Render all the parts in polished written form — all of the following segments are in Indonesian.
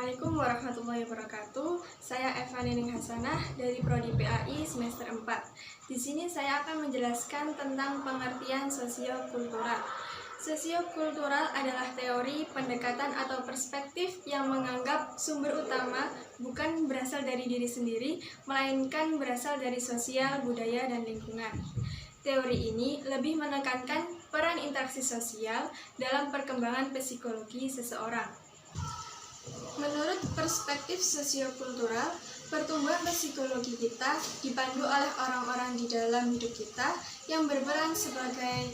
Assalamualaikum warahmatullahi wabarakatuh. Saya Eva Nining Hasanah dari Prodi PAI semester 4. Di sini saya akan menjelaskan tentang pengertian sosiokultural. Sosiokultural adalah teori, pendekatan atau perspektif yang menganggap sumber utama bukan berasal dari diri sendiri, melainkan berasal dari sosial, budaya, dan lingkungan. Teori ini lebih menekankan peran interaksi sosial dalam perkembangan psikologi seseorang. Menurut perspektif sosiokultural, pertumbuhan psikologi kita dipandu oleh orang-orang di dalam hidup kita yang berperan sebagai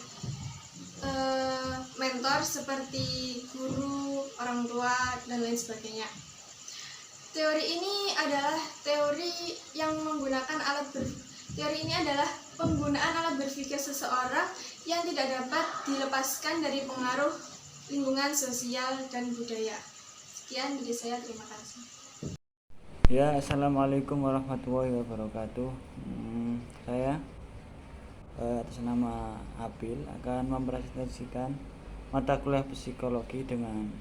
mentor seperti guru, orang tua, dan lain sebagainya. Teori ini adalah penggunaan alat berpikir seseorang yang tidak dapat dilepaskan dari pengaruh lingkungan sosial dan budaya. Sekian dari saya, terima kasih. Ya, assalamualaikum warahmatullahi wabarakatuh. Saya atas nama Abil akan mempresentasikan mata kuliah psikologi dengan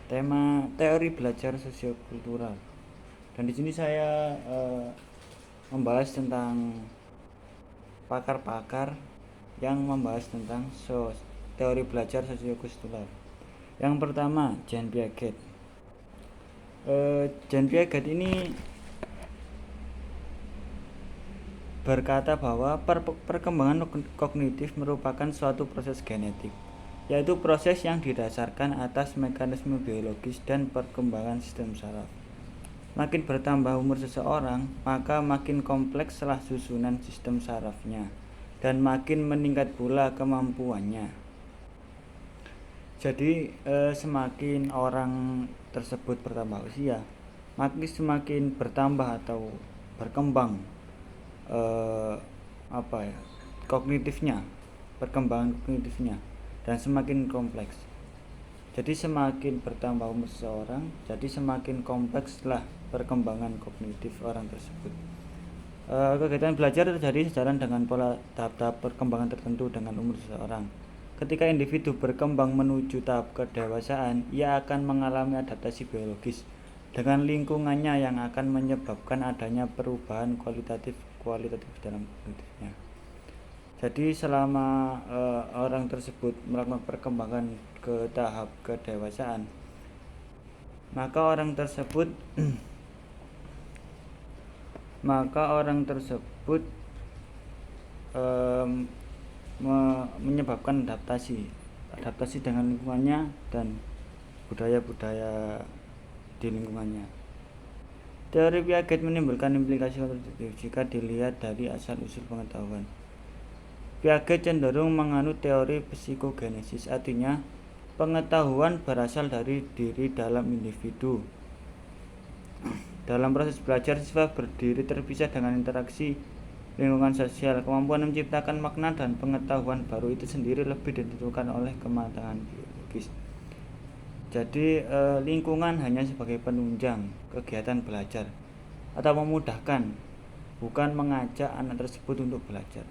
tema teori belajar sosiokultural. Dan di sini saya membahas tentang pakar-pakar yang membahas tentang teori belajar sosiokultural. Yang pertama, Jean Piaget. Jean Piaget ini berkata bahwa perkembangan kognitif merupakan suatu proses genetik, yaitu proses yang didasarkan atas mekanisme biologis dan perkembangan sistem saraf. Makin bertambah umur seseorang, maka makin komplekslah susunan sistem sarafnya dan makin meningkat pula kemampuannya. Jadi semakin orang tersebut bertambah usia, semakin bertambah atau berkembang kognitifnya, perkembangan kognitifnya, dan semakin kompleks. Jadi semakin bertambah umur seseorang, jadi semakin komplekslah perkembangan kognitif orang tersebut. Kegiatan belajar terjadi sejalan dengan pola tahap-tahap perkembangan tertentu dengan umur seseorang. Ketika individu berkembang menuju tahap kedewasaan, ia akan mengalami adaptasi biologis dengan lingkungannya yang akan menyebabkan adanya perubahan kualitatif dalam kognitifnya. Jadi selama orang tersebut melakukan perkembangan ke tahap kedewasaan, maka orang tersebut menyebabkan adaptasi dengan lingkungannya dan budaya-budaya di lingkungannya. Teori Piaget menimbulkan implikasi kognitif jika dilihat dari asal-usul pengetahuan. Piaget cenderung menganut teori psikogenesis, artinya pengetahuan berasal dari diri dalam individu. Dalam proses belajar, siswa berdiri terpisah dengan interaksi lingkungan sosial. Kemampuan menciptakan makna dan pengetahuan baru itu sendiri lebih ditentukan oleh kematangan biologis. Jadi lingkungan hanya sebagai penunjang kegiatan belajar atau memudahkan, bukan mengajak anak tersebut untuk belajar.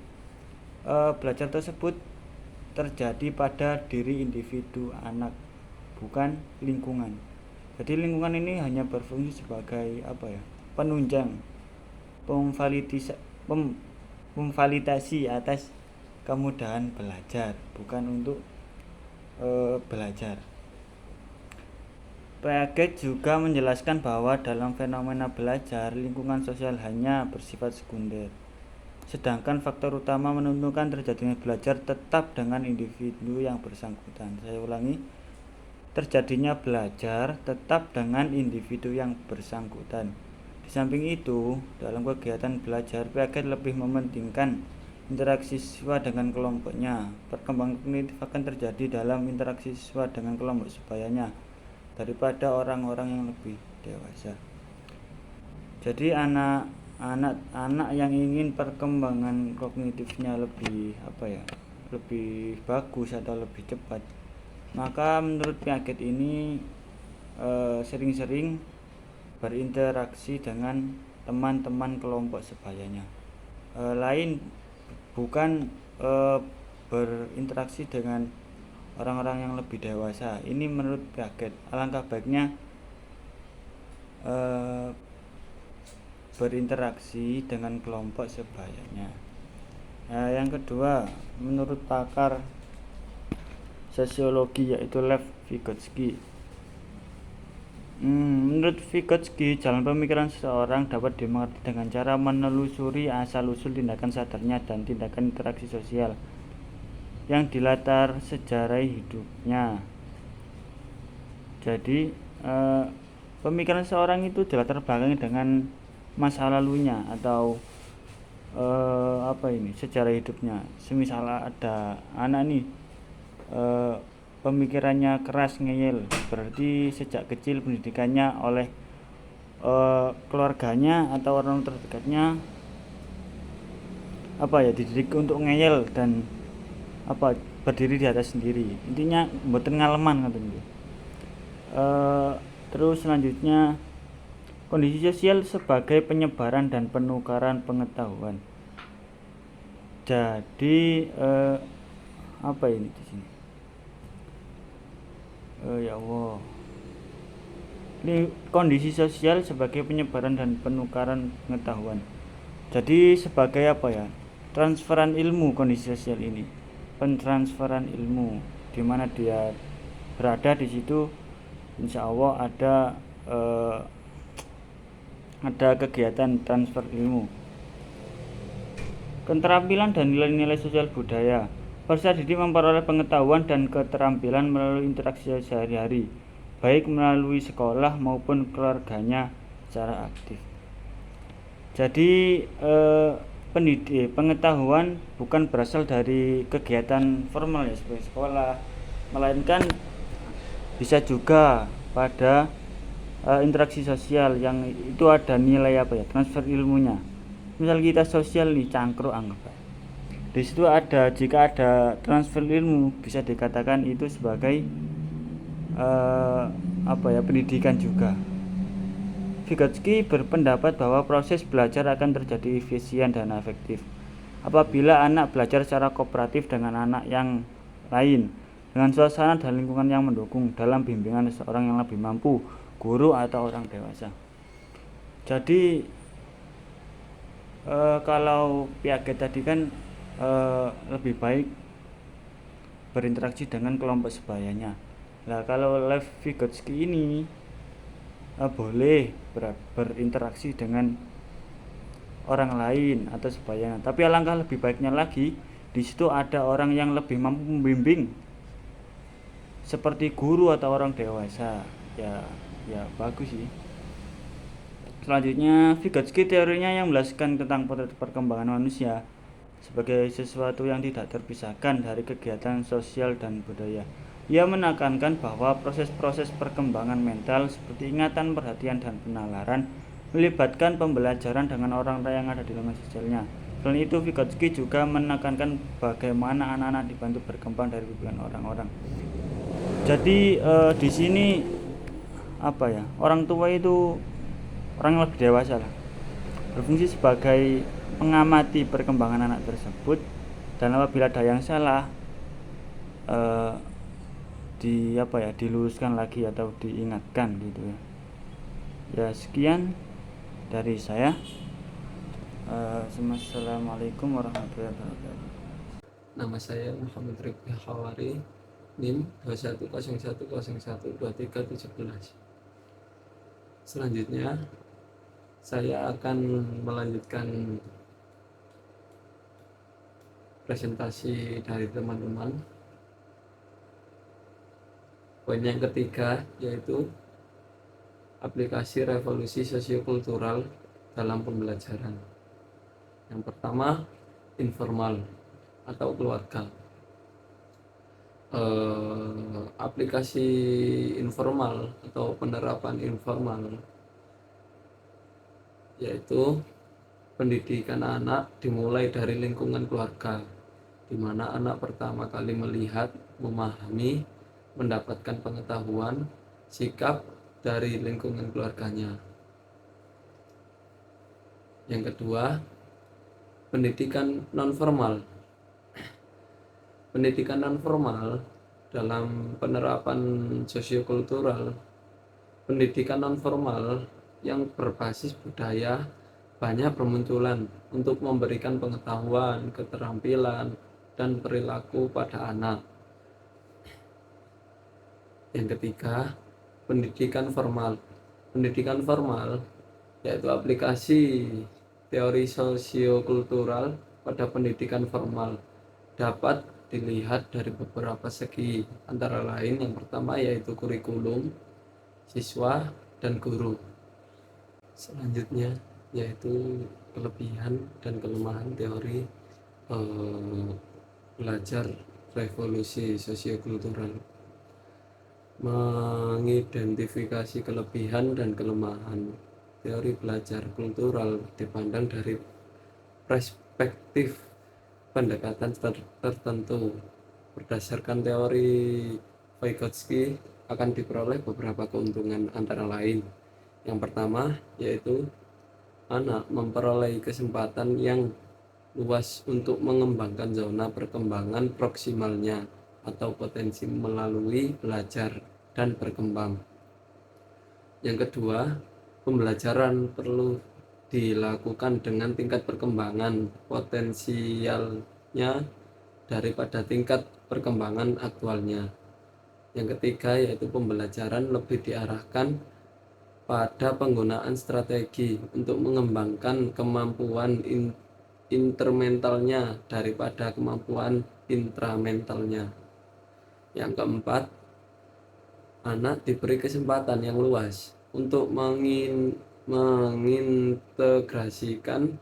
Belajar tersebut terjadi pada diri individu anak, bukan lingkungan. Jadi lingkungan ini hanya berfungsi sebagai penunjang, memvalidasi atas kemudahan belajar, bukan untuk belajar. Piaget juga menjelaskan bahwa dalam fenomena belajar, lingkungan sosial hanya bersifat sekunder, sedangkan faktor utama menentukan terjadinya belajar tetap dengan individu yang bersangkutan. Saya ulangi, terjadinya belajar tetap dengan individu yang bersangkutan. Di samping itu, dalam kegiatan belajar, Piaget lebih mementingkan interaksi siswa dengan kelompoknya. Perkembangan kognitif akan terjadi dalam interaksi siswa dengan kelompok sebayanya daripada orang-orang yang lebih dewasa. Jadi anak yang ingin perkembangan kognitifnya lebih bagus atau lebih cepat, maka menurut Piaget ini sering-sering berinteraksi dengan teman-teman kelompok sebayanya. Bukan berinteraksi dengan orang-orang yang lebih dewasa. Ini menurut Piaget. Alangkah baiknya eh, berinteraksi dengan kelompok sebayanya. Yang kedua, menurut pakar sosiologi yaitu Lev Vygotsky, menurut Vygotsky, jalan pemikiran seseorang dapat dimengerti dengan cara menelusuri asal-usul tindakan sadarnya dan tindakan interaksi sosial yang dilatar sejarah hidupnya. Jadi pemikiran seseorang itu dilatar belakangi dengan masa lalunya atau sejarah hidupnya. Semisal ada anak nih pemikirannya keras, ngeyel, berarti sejak kecil pendidikannya oleh keluarganya atau orang terdekatnya dididik untuk ngeyel dan berdiri di atas sendiri. Intinya mboten ngaleman katanya. Terus selanjutnya, kondisi sosial sebagai penyebaran dan penukaran pengetahuan. Jadi apa ini di sini? Ya Allah. Ini kondisi sosial sebagai penyebaran dan penukaran pengetahuan. Jadi sebagai transferan ilmu kondisi sosial ini. Pentransferan ilmu, di mana dia berada di situ, insya Allah ada kegiatan transfer ilmu. Keterampilan dan nilai-nilai sosial budaya. Peserta didik memperoleh pengetahuan dan keterampilan melalui interaksi sehari-hari, baik melalui sekolah maupun keluarganya secara aktif. Jadi pengetahuan bukan berasal dari kegiatan formal ya seperti sekolah, melainkan bisa juga pada interaksi sosial yang itu ada nilai transfer ilmunya. Misal kita sosial nih, cangkruk anggap. Di situ jika ada transfer ilmu, bisa dikatakan itu sebagai pendidikan juga. Vygotsky berpendapat bahwa proses belajar akan terjadi efisien dan efektif apabila anak belajar secara kooperatif dengan anak yang lain, dengan suasana dan lingkungan yang mendukung dalam bimbingan seseorang yang lebih mampu, guru atau orang dewasa. Jadi kalau Piaget tadi kan lebih baik berinteraksi dengan kelompok sebayanya. Nah, kalau Lev Vygotsky ini boleh berinteraksi dengan orang lain atau sebayanya. Tapi alangkah lebih baiknya lagi, di situ ada orang yang lebih mampu membimbing, seperti guru atau orang dewasa. Ya bagus sih. Selanjutnya, Vygotsky teorinya yang menjelaskan tentang perkembangan manusia sebagai sesuatu yang tidak terpisahkan dari kegiatan sosial dan budaya. Ia menekankan bahwa proses-proses perkembangan mental seperti ingatan, perhatian, dan penalaran melibatkan pembelajaran dengan orang-orang yang ada di lingkungan sosialnya. Selain itu, Vygotsky juga menekankan bagaimana anak-anak dibantu berkembang dari bimbingan orang-orang. Jadi di sini orang tua itu orang yang lebih dewasa lah, berfungsi sebagai mengamati perkembangan anak tersebut, dan apabila ada yang salah diluruskan lagi atau diingatkan gitu ya. Ya sekian dari saya. Assalamualaikum warahmatullahi wabarakatuh. Nama saya Muhammad Rifki Hawari, NIM 2101012317. Selanjutnya saya akan melanjutkan presentasi dari teman-teman. Poin yang ketiga yaitu aplikasi revolusi sosiokultural dalam pembelajaran. Yang pertama, informal atau keluarga. Aplikasi informal atau penerapan informal yaitu pendidikan anak dimulai dari lingkungan keluarga, di mana anak pertama kali melihat, memahami, mendapatkan pengetahuan, sikap dari lingkungan keluarganya. Yang kedua, pendidikan nonformal. Pendidikan nonformal dalam penerapan sosiokultural, pendidikan nonformal yang berbasis budaya banyak bermunculan untuk memberikan pengetahuan, keterampilan, dan perilaku pada anak. Yang ketiga, pendidikan formal. Pendidikan formal yaitu aplikasi teori sosiokultural pada pendidikan formal dapat dilihat dari beberapa segi, antara lain yang pertama yaitu kurikulum, siswa, dan guru. Selanjutnya yaitu kelebihan dan kelemahan teori belajar revolusi sosiokultural. Mengidentifikasi kelebihan dan kelemahan teori belajar kultural dipandang dari perspektif pendekatan tertentu. Berdasarkan teori Vygotsky akan diperoleh beberapa keuntungan, antara lain yang pertama yaitu anak memperoleh kesempatan yang luas untuk mengembangkan zona perkembangan proksimalnya atau potensi melalui belajar dan berkembang. Yang kedua, pembelajaran perlu dilakukan dengan tingkat perkembangan potensialnya daripada tingkat perkembangan aktualnya. Yang ketiga yaitu pembelajaran lebih diarahkan pada penggunaan strategi untuk mengembangkan kemampuan intermentalnya daripada kemampuan intramentalnya. Yang keempat, anak diberi kesempatan yang luas untuk mengintegrasikan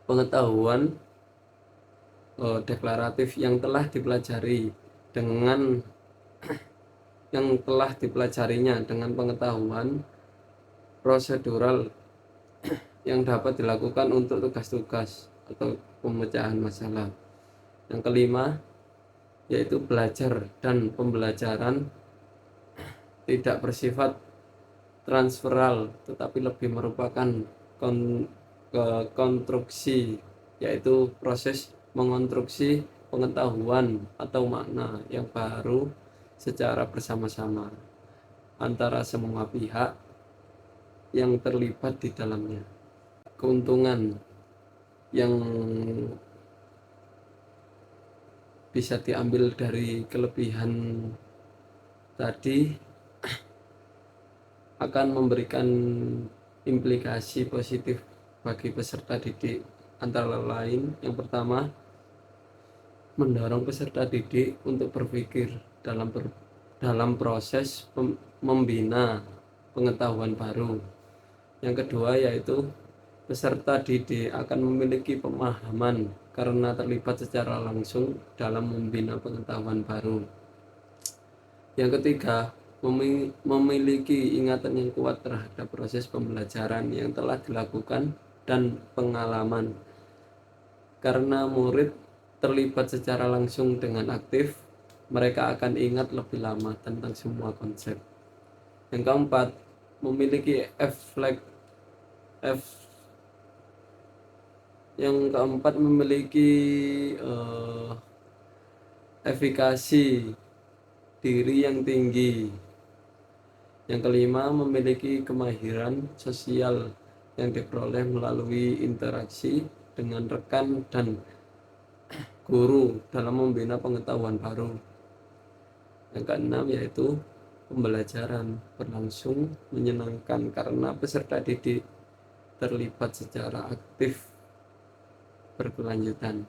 pengetahuan deklaratif yang telah dipelajarinya dengan pengetahuan prosedural yang dapat dilakukan untuk tugas-tugas atau pemecahan masalah. Yang kelima yaitu belajar dan pembelajaran tidak bersifat transferal tetapi lebih merupakan konstruksi, yaitu proses mengonstruksi pengetahuan atau makna yang baru secara bersama-sama antara semua pihak yang terlibat di dalamnya. Keuntungan yang bisa diambil dari kelebihan tadi akan memberikan implikasi positif bagi peserta didik, antara lain yang pertama mendorong peserta didik untuk berpikir dalam proses membina pengetahuan baru. Yang kedua yaitu peserta didik akan memiliki pemahaman karena terlibat secara langsung dalam membina pengetahuan baru. Yang ketiga, memiliki ingatan yang kuat terhadap proses pembelajaran yang telah dilakukan dan pengalaman. Karena murid terlibat secara langsung dengan aktif, mereka akan ingat lebih lama tentang semua konsep. Yang keempat, memiliki efikasi diri yang tinggi. Yang kelima, memiliki kemahiran sosial yang diperoleh melalui interaksi dengan rekan dan guru dalam membina pengetahuan baru. Yang keenam yaitu pembelajaran berlangsung menyenangkan karena peserta didik terlibat secara aktif berkelanjutan.